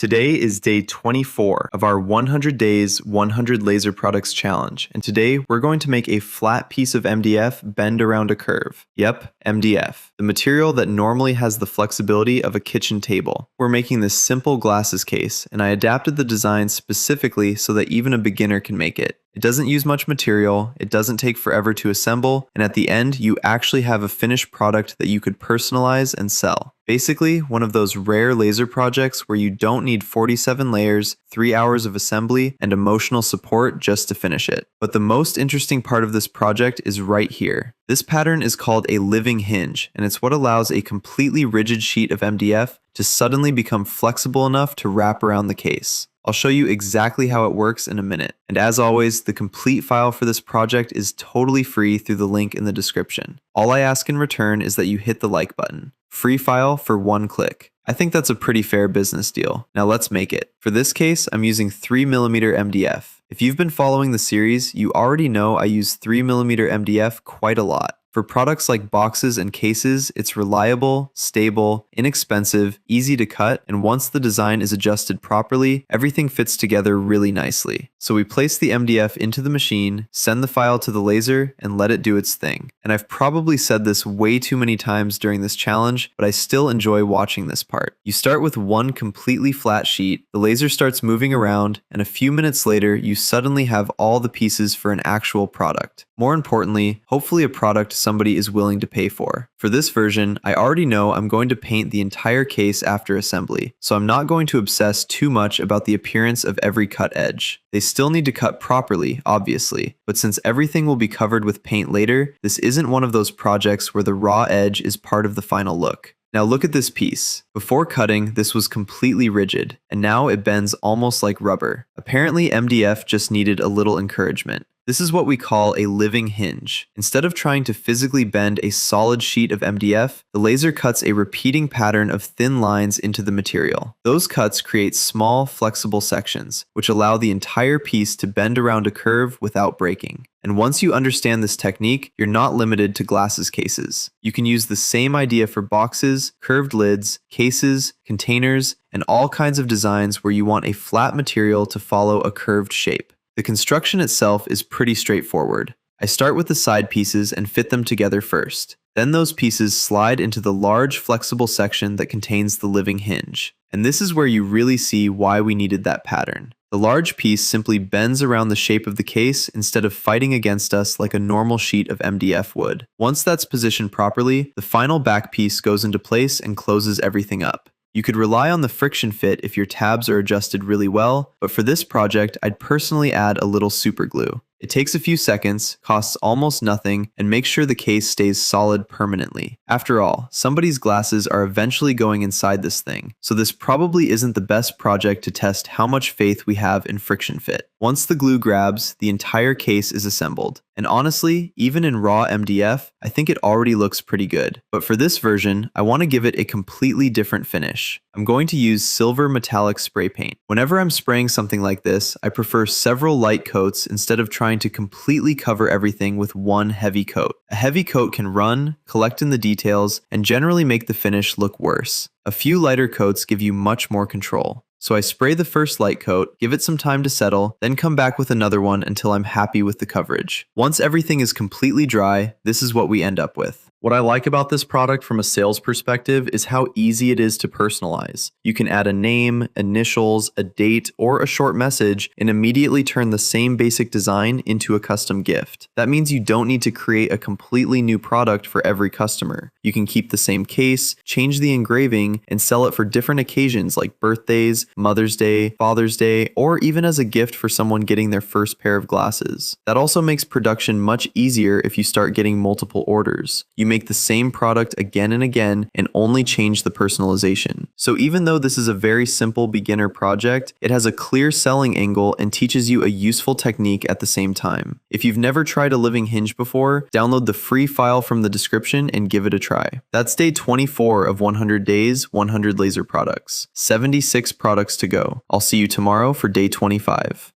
Today is day 24 of our 100 Days, 100 Laser Products Challenge, and today we're going to make a flat piece of MDF bend around a curve. Yep, MDF, the material that normally has the flexibility of a kitchen table. We're making this simple glasses case, and I adapted the design specifically so that even a beginner can make it. It doesn't use much material, it doesn't take forever to assemble, and at the end, you actually have a finished product that you could personalize and sell. Basically, one of those rare laser projects where you don't need 47 layers, 3 hours of assembly, and emotional support just to finish it. But the most interesting part of this project is right here. This pattern is called a living hinge, and it's what allows a completely rigid sheet of MDF to suddenly become flexible enough to wrap around the case. I'll show you exactly how it works in a minute. And as always, the complete file for this project is totally free through the link in the description. All I ask in return is that you hit the like button. Free file for 1 click. I think that's a pretty fair business deal. Now let's make it. For this case, I'm using 3mm MDF. If you've been following the series, you already know I use 3mm MDF quite a lot. For products like boxes and cases, it's reliable, stable, inexpensive, easy to cut, and once the design is adjusted properly, everything fits together really nicely. So we place the MDF into the machine, send the file to the laser, and let it do its thing. And I've probably said this way too many times during this challenge, but I still enjoy watching this part. You start with one completely flat sheet, the laser starts moving around, and a few minutes later, you suddenly have all the pieces for an actual product. More importantly, hopefully a product somebody is willing to pay for. For this version, I already know I'm going to paint the entire case after assembly, so I'm not going to obsess too much about the appearance of every cut edge. They still need to cut properly, obviously, but since everything will be covered with paint later, this isn't one of those projects where the raw edge is part of the final look. Now look at this piece. Before cutting, this was completely rigid, and now it bends almost like rubber. Apparently MDF just needed a little encouragement. This is what we call a living hinge. Instead of trying to physically bend a solid sheet of MDF, the laser cuts a repeating pattern of thin lines into the material. Those cuts create small, flexible sections, which allow the entire piece to bend around a curve without breaking. And once you understand this technique, you're not limited to glasses cases. You can use the same idea for boxes, curved lids, cases, containers, and all kinds of designs where you want a flat material to follow a curved shape. The construction itself is pretty straightforward. I start with the side pieces and fit them together first. Then those pieces slide into the large flexible section that contains the living hinge. And this is where you really see why we needed that pattern. The large piece simply bends around the shape of the case instead of fighting against us like a normal sheet of MDF would. Once that's positioned properly, the final back piece goes into place and closes everything up. You could rely on the friction fit if your tabs are adjusted really well, but for this project, I'd personally add a little super glue. It takes a few seconds, costs almost nothing, and makes sure the case stays solid permanently. After all, somebody's glasses are eventually going inside this thing, so this probably isn't the best project to test how much faith we have in friction fit. Once the glue grabs, the entire case is assembled. And honestly, even in raw MDF, I think it already looks pretty good. But for this version, I want to give it a completely different finish. I'm going to use silver metallic spray paint. Whenever I'm spraying something like this, I prefer several light coats instead of trying to completely cover everything with one heavy coat. A heavy coat can run, collect in the details, and generally make the finish look worse. A few lighter coats give you much more control. So I spray the first light coat, give it some time to settle, then come back with another one until I'm happy with the coverage. Once everything is completely dry, this is what we end up with. What I like about this product from a sales perspective is how easy it is to personalize. You can add a name, initials, a date, or a short message and immediately turn the same basic design into a custom gift. That means you don't need to create a completely new product for every customer. You can keep the same case, change the engraving, and sell it for different occasions like birthdays, Mother's Day, Father's Day, or even as a gift for someone getting their first pair of glasses. That also makes production much easier if you start getting multiple orders. You make the same product again and again and only change the personalization. So even though this is a very simple beginner project, it has a clear selling angle and teaches you a useful technique at the same time. If you've never tried a living hinge before, download the free file from the description and give it a try. That's day 24 of 100 Days, 100 Laser Products. 76 products to go. I'll see you tomorrow for day 25.